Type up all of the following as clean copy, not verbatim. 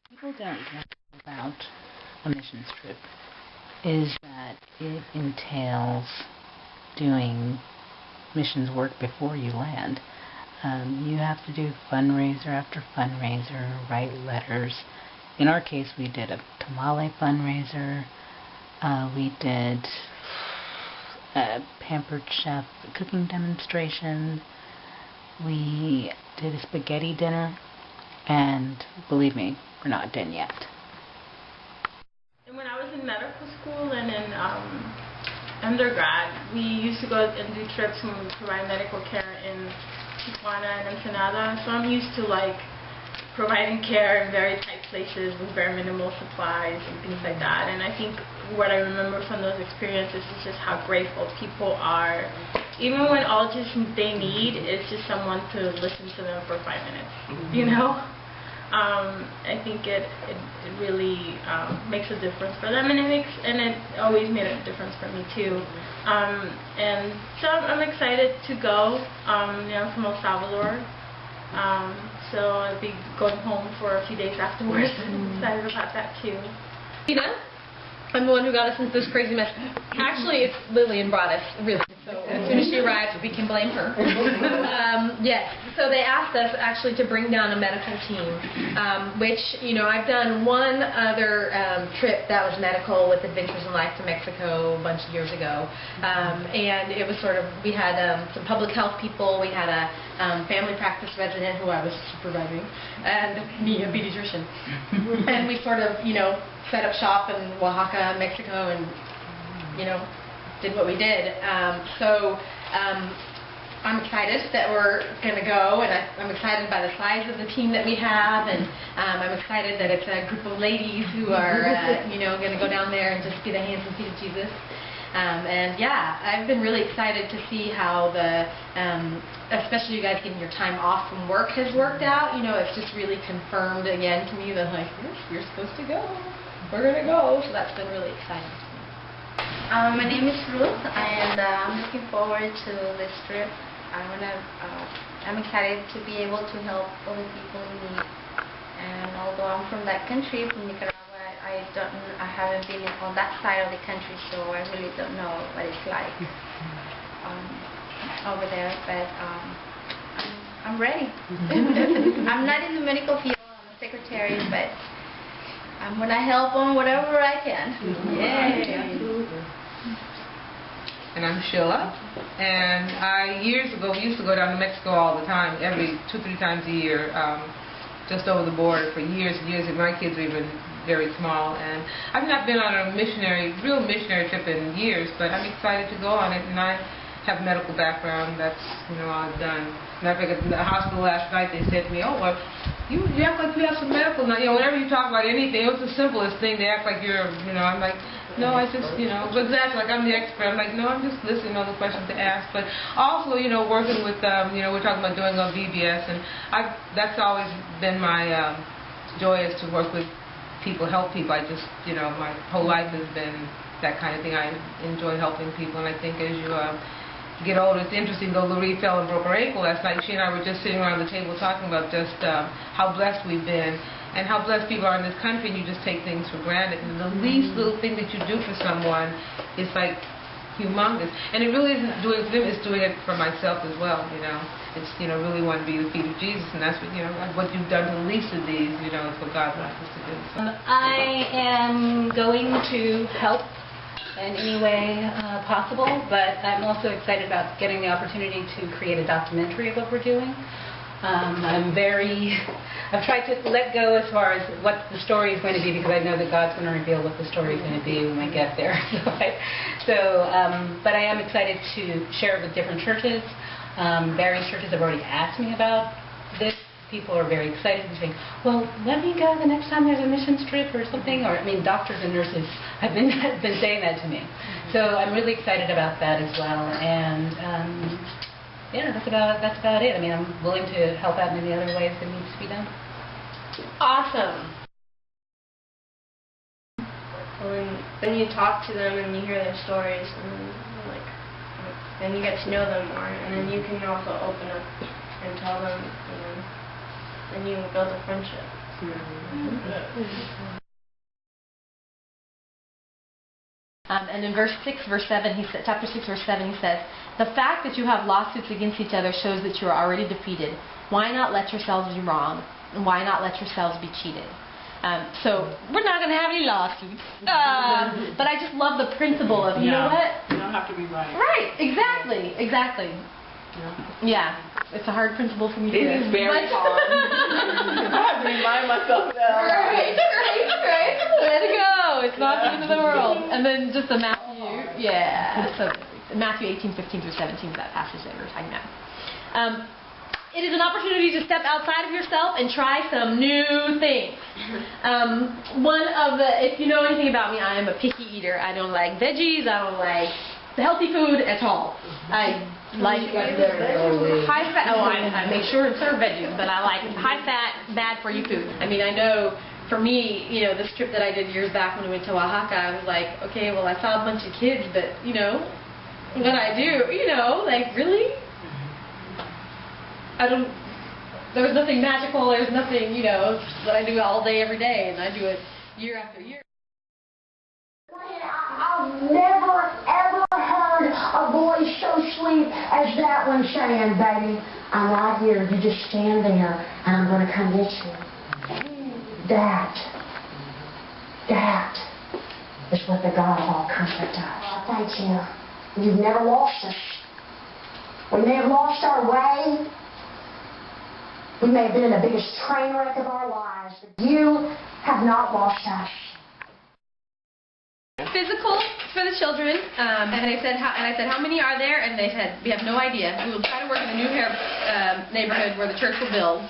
people don't know about a missions trip is that it entails doing missions work before you land. You have to do fundraiser after fundraiser, write letters. In our case, we did a tamale fundraiser. We did a Pampered Chef cooking demonstration. We did a spaghetti dinner. And believe me, we're not done yet. And when I was in medical school and in undergrad, we used to go and do trips when we provide medical care in Tijuana and Ensenada. So I'm used to like providing care in very tight places with very minimal supplies and things like that. And I think what I remember from those experiences is just how grateful people are, even when all just they need is just someone to listen to them for 5 minutes, you know? I think it really makes a difference for them, and it always made a difference for me too. And so I'm excited to go. I'm from El Salvador, so I'll be going home for a few days afterwards. I'm excited about that too. I'm the one who got us into this crazy mess. Actually, it's Lillian brought us, really. So as soon as she arrived, we can blame her. Yes. So they asked us actually to bring down a medical team, which, I've done one other trip that was medical with Adventures in Life to Mexico a bunch of years ago. And it was sort of, we had some public health people, we had a family practice resident who I was supervising, and me, a pediatrician. And we sort of, set up shop in Oaxaca, Mexico, and, did what we did. So I'm excited that we're going to go, and I'm excited by the size of the team that we have, and I'm excited that it's a group of ladies who are, going to go down there and just be the hands and feet of Jesus. And yeah, I've been really excited to see how especially you guys getting your time off from work has worked out. It's just really confirmed again to me that, like, yes, you're supposed to go. We're going to go. So that's been really exciting to me. My name is Ruth, and I'm looking forward to this trip. I'm excited to be able to help other people in need. And although I'm from that country, from Nicaragua, I haven't been on that side of the country, so I really don't know what it's like over there. But I'm ready. I'm not in the medical field. I'm a secretary, but I'm going to help on whatever I can. Yay! And I'm Sheila, and years ago we used to go down to Mexico all the time, every 2-3 times a year, just over the border for years and years, and my kids are even very small, and I've not been on a real missionary trip in years, but I'm excited to go on it, and I have a medical background. That's, all I've done. And I figured in the hospital last night they said to me, oh, well, you act like you have some medical now. Whenever you talk about anything, it was the simplest thing. They act like you're, I'm like, no, I just, exactly like I'm the expert. I'm like, no, I'm just listening to all the questions to ask. But also, working with, we're talking about doing a VBS, and that's always been my joy, is to work with people, help people. I just, my whole life has been that kind of thing. I enjoy helping people, and I think as you get older, it's interesting, though Loree fell and broke her ankle last night. She and I were just sitting around the table talking about just how blessed we've been and how blessed people are in this country, and you just take things for granted. And the least little thing that you do for someone is like humongous. And it really isn't doing it for them, it's doing it for myself as well, It's, really want to be the feet of Jesus, and that's what, what you've done to the least of these, is what God wants us to do. So. I am going to help in any way possible, but I'm also excited about getting the opportunity to create a documentary of what we're doing. I've tried to let go as far as what the story is going to be, because I know that God's going to reveal what the story is going to be when we get there. But I am excited to share it with different churches. Various churches have already asked me about this. People are very excited and saying, well, let me go the next time there's a missions trip or something. Or, doctors and nurses have been saying that to me. So I'm really excited about that as well. And yeah, that's about it. I'm willing to help out in any other ways that needs to be done. Awesome. When you talk to them and you hear their stories, and then you get to know them more, and then you can also open up and tell them, then you build a friendship. And in verse 6, verse 7, chapter 6, verse 7, he says, "The fact that you have lawsuits against each other shows that you are already defeated. Why not let yourselves be wronged? And why not let yourselves be cheated?" So we're not going to have any lawsuits. But I just love the principle of, you know what? You don't have to be right. Right, exactly. Yeah, it's a hard principle for me to do. It is very hard. I have to remind myself of that. Right. Let it go. It's not the end of the world. And then just the Matthew, so Matthew 18:15 through 17 is that passage that we were talking about. It is an opportunity to step outside of yourself and try some new things. If you know anything about me, I am a picky eater. I don't like veggies. I don't like healthy food at all. I like high fat. I make sure to serve veggies, but I like high fat, bad for you food. I mean, I know for me, this trip that I did years back when we went to Oaxaca, I was like, okay, well, I saw a bunch of kids, but what I do, really? There's nothing magical, there's nothing, that I do all day, every day, and I do it year after year. I've never, ever heard a voice so sweet as that one saying, "Baby, I'm right here. You just stand there, and I'm going to come get you." That is what the God of all comfort does. Thank you. You've never lost us. We may have lost our way. We may have been in the biggest train wreck of our lives, but you have not lost us. Physical for the children, and I said, how many are there? And they said, we have no idea. We will try to work in the new neighborhood where the church will be building.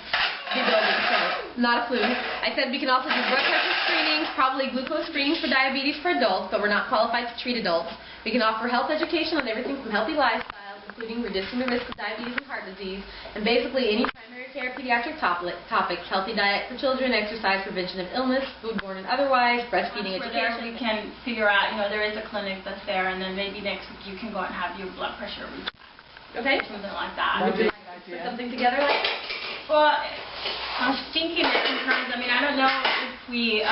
So not a clue. I said we can also do blood pressure screenings, probably glucose screenings for diabetes for adults, but we're not qualified to treat adults. We can offer health education on everything from healthy lifestyles, including reducing the risk of diabetes and heart disease, and basically any primary care pediatric topics, healthy diet for children, exercise, prevention of illness, foodborne and otherwise, breastfeeding education. We can figure out, there is a clinic that's there, and then maybe next week you can go out and have your blood pressure retest. Okay. Something like that. Would you like to put something together like that? Well, I was thinking in terms, I don't know if we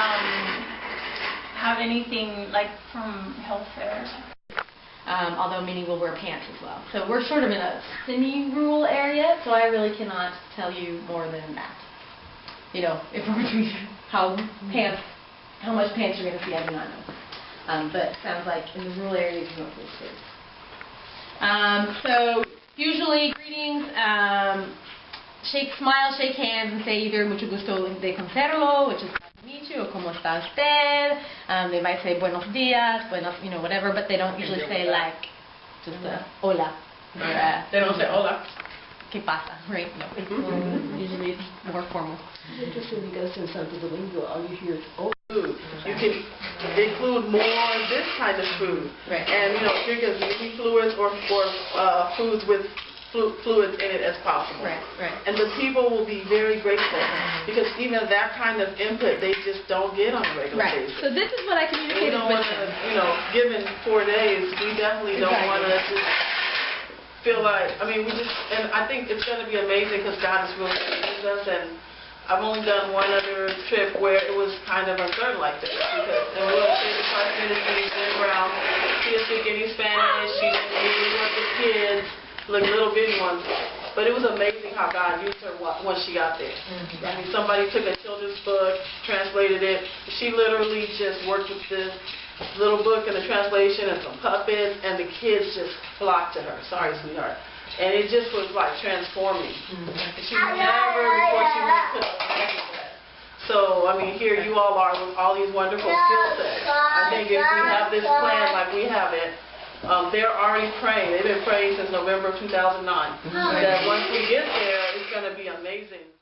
have anything like from health fairs. Although many will wear pants as well. So we're sort of in a semi-rural area, so I really cannot tell you more than that. If we're between how much pants you're going to see, I do not know. But it sounds like in the rural areas you don't feel safe. So usually greetings, smile, shake hands, and say either mucho gusto de conocerlo, which is nice to meet you, or como está usted. They might say buenos días, buenos, whatever, but they don't usually say just hola. Or, They don't say hola. ¿Qué pasa? Right? No. Usually it's more formal. It's interesting because in Santo Domingo, all you hear is food. You can include more this kind of food. Right. And, drink as many fluids or foods with fluids in it as possible. Right. And the people will be very grateful because even that kind of input they just don't get on a regular basis. So this is what I communicated with them. Given 4 days, we definitely don't want to just feel like, and I think it's going to be amazing because God is really using us, and I've only done one other trip where it was kind of uncertain like this and we'll say the Christ Ministry, Jen Brown, she didn't speak any Spanish, she didn't really work with kids, like little bitty ones, but it was amazing how God used her once she got there. Somebody took a children's book, translated it. She literally just worked with this little book and the translation and some puppets, and the kids just flocked to her. Sorry, sweetheart. And it just was like transforming. She never before she went to that. So, here you all are with all these wonderful skill sets. I think if we have this plan like we have it, they're already praying. They've been praying since November of 2009. That once we get there, it's going to be amazing.